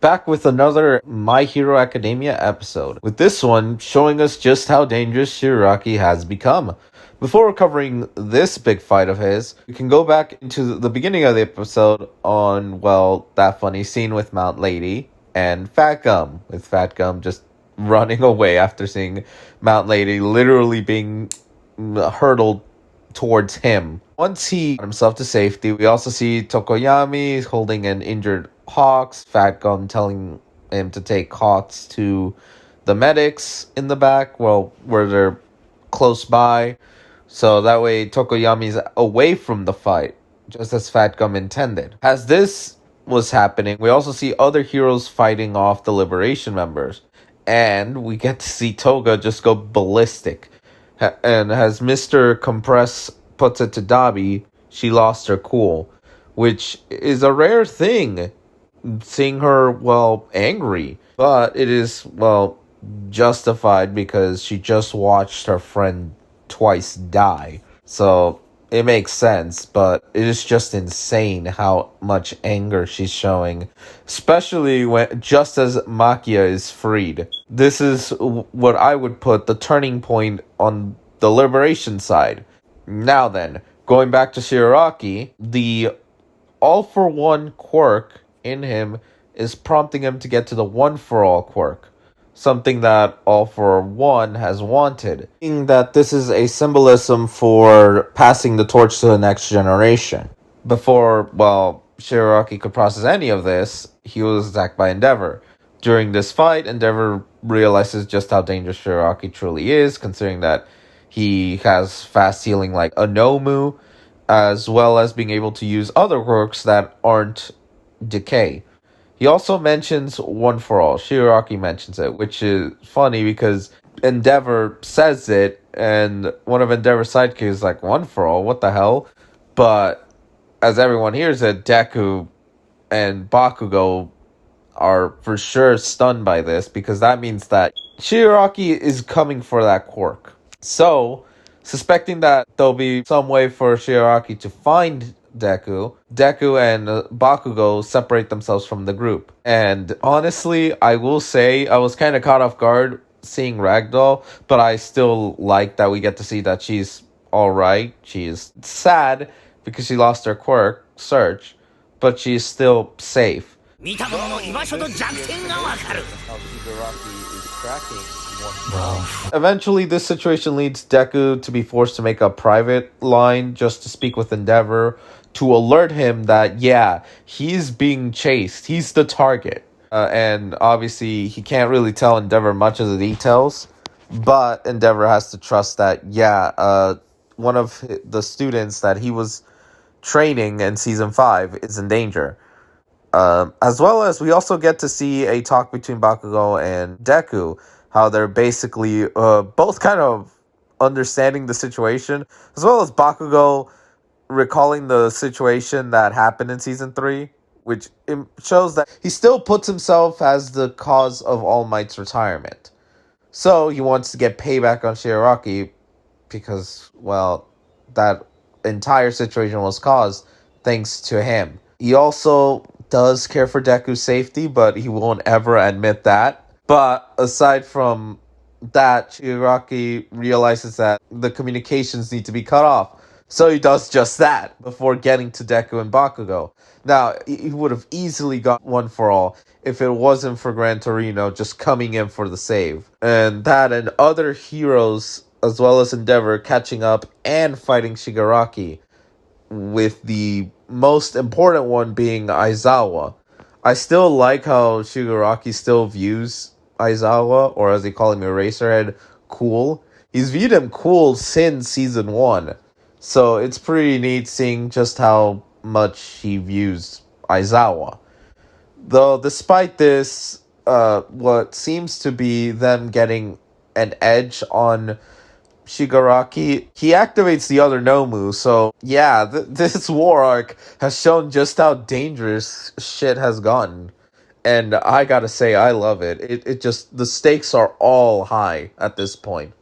Back with another My Hero Academia episode, with this one showing us just how dangerous Shigaraki has become. Before covering this big fight of his, we can go back into the beginning of the episode on, well, that funny scene with Mount Lady and Fat Gum, with Fat Gum just running away after seeing Mount Lady literally being hurtled towards him. Once he got himself to safety, we also see Tokoyami holding an injured Hawks, Fat Gum telling him to take Hawks to the medics in the back, well, where they're close by, so that way Tokoyami's away from the fight, just as Fat Gum intended. As this was happening, we also see other heroes fighting off the Liberation members, and we get to see Toga just go ballistic. And as Mr. Compress puts it to Dabi, she lost her cool, which is a rare thing, seeing her, well, angry. But it is, well, justified because she just watched her friend twice die. So it makes sense, but it is just insane how much anger she's showing, especially when just as Makia is freed. This is what I would put the turning point on the Liberation side. Now then, going back to Shigaraki, the all-for-one quirk in him is prompting him to get to the one-for-all quirk, something that All for One has wanted, meaning that this is a symbolism for passing the torch to the next generation. Before, well, Shigaraki could process any of this, he was attacked by Endeavor. During this fight, Endeavor realizes just how dangerous Shigaraki truly is, considering that he has fast healing like a Nomu, as well as being able to use other quirks that aren't decay. He also mentions One for All. Shigaraki mentions it, which is funny because Endeavor says it, and one of Endeavor's sidekicks is like, One for All? What the hell? But as everyone hears it, Deku and Bakugo are for sure stunned by this, because that means that Shigaraki is coming for that quirk. So, suspecting that there'll be some way for Shigaraki to find Deku and Bakugo separate themselves from the group. And honestly, I will say I was kind of caught off guard seeing Ragdoll, but I still like that we get to see that she's alright. She's sad because she lost her quirk, Search, but she's still safe. Eventually, this situation leads Deku to be forced to make a private line just to speak with Endeavor to alert him that, yeah, he's being chased. He's the target. And obviously, he can't really tell Endeavor much of the details, but Endeavor has to trust that, yeah, one of the students that he was training in Season 5 is in danger. As well as we also get to see a talk between Bakugo and Deku, how they're basically both kind of understanding the situation, as well as Bakugo recalling the situation that happened in Season 3, which shows that he still puts himself as the cause of All Might's retirement. So he wants to get payback on Shigaraki because, well, that entire situation was caused thanks to him. He also does care for Deku's safety, but he won't ever admit that. But aside from that, Shigaraki realizes that the communications need to be cut off. So he does just that before getting to Deku and Bakugo. Now, he would have easily got One for All if it wasn't for Gran Torino just coming in for the save. And that and other heroes, as well as Endeavor, catching up and fighting Shigaraki, with the most important one being Aizawa. I still like how Shigaraki still views Aizawa, or as they call him, Eraserhead, cool. He's viewed him cool since Season 1. So it's pretty neat seeing just how much he views Aizawa. Though, despite this, what seems to be them getting an edge on Shigaraki, he activates the other Nomu, so yeah, this war arc has shown just how dangerous shit has gotten. And I gotta say, I love it. It just, the stakes are all high at this point.